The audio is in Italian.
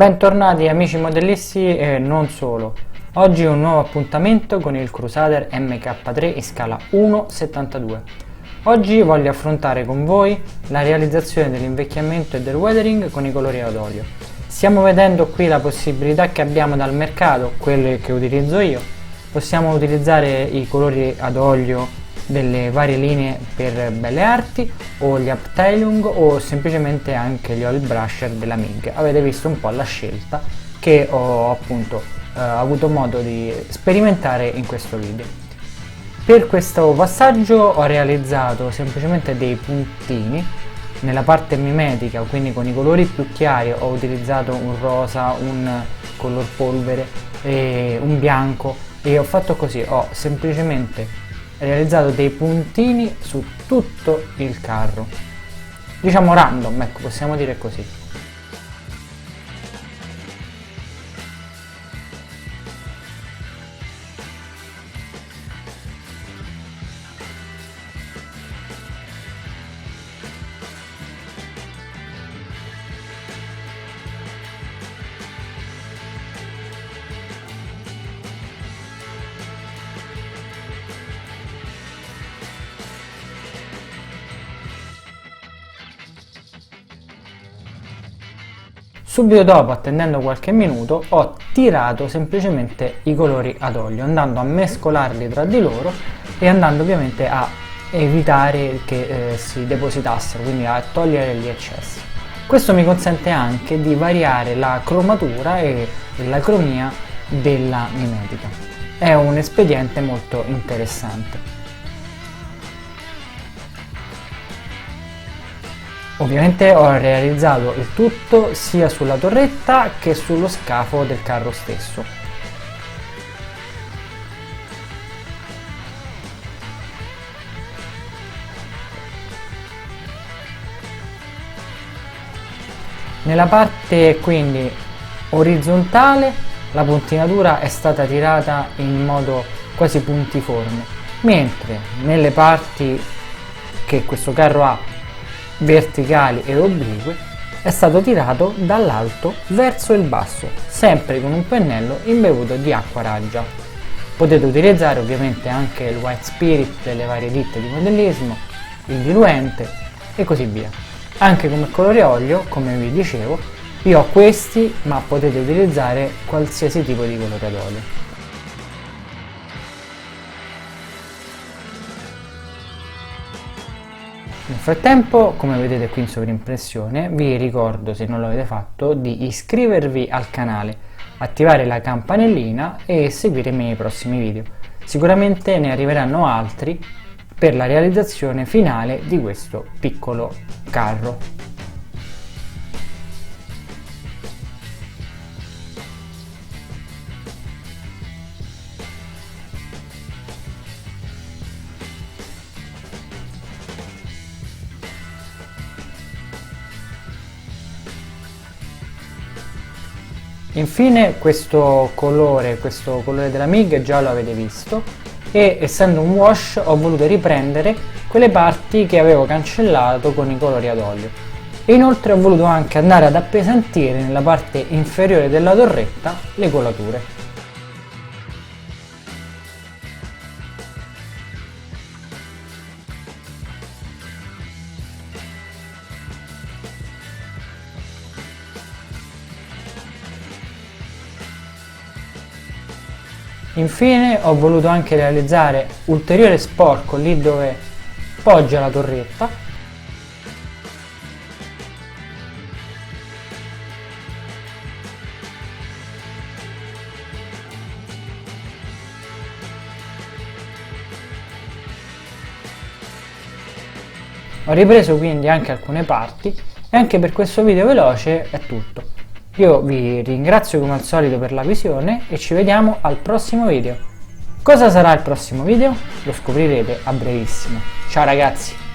Bentornati amici modellisti e non solo. Oggi un nuovo appuntamento con il Crusader MK3 in scala 1:72. Oggi voglio affrontare con voi la realizzazione dell'invecchiamento e del weathering con i colori ad olio. Stiamo vedendo qui la possibilità che abbiamo dal mercato, quelle che utilizzo io. Possiamo utilizzare i colori ad olio delle varie linee per belle arti o gli Uptailung o semplicemente anche gli oil brusher della MIG. Avete visto un po' la scelta che ho appunto avuto modo di sperimentare in questo video. Per questo passaggio ho realizzato semplicemente dei puntini nella parte mimetica, quindi con i colori più chiari ho utilizzato un rosa, un color polvere e un bianco, e ho fatto così, ho semplicemente realizzato dei puntini su tutto il carro, diciamo random, ecco, possiamo dire così. Subito dopo, attendendo qualche minuto, ho tirato semplicemente i colori ad olio, andando a mescolarli tra di loro e andando ovviamente a evitare che si depositassero, quindi a togliere gli eccessi. Questo mi consente anche di variare la cromatura e la cromia della mimetica. È un espediente molto interessante. Ovviamente ho realizzato il tutto sia sulla torretta che sullo scafo del carro stesso. Nella parte quindi orizzontale la puntinatura è stata tirata in modo quasi puntiforme, mentre nelle parti che questo carro ha verticali e oblique è stato tirato dall'alto verso il basso, sempre con un pennello imbevuto di acqua raggia. Potete utilizzare ovviamente anche il White Spirit delle varie ditte di modellismo, il diluente e così via. Anche come colore olio, come vi dicevo, io ho questi, ma potete utilizzare qualsiasi tipo di colore ad olio. Nel frattempo, come vedete qui in sovrimpressione, vi ricordo, se non l'avete fatto, di iscrivervi al canale, attivare la campanellina e seguire i miei prossimi video. Sicuramente ne arriveranno altri per la realizzazione finale di questo piccolo carro. Infine questo colore della MIG già lo avete visto, e essendo un wash ho voluto riprendere quelle parti che avevo cancellato con i colori ad olio, e inoltre ho voluto anche andare ad appesantire nella parte inferiore della torretta le colature. Infine ho voluto anche realizzare ulteriore sporco lì dove poggia la torretta, ho ripreso quindi anche alcune parti, e anche per questo video veloce è tutto. Io vi ringrazio come al solito per la visione e ci vediamo al prossimo video. Cosa sarà il prossimo video? Lo scoprirete a brevissimo. Ciao ragazzi!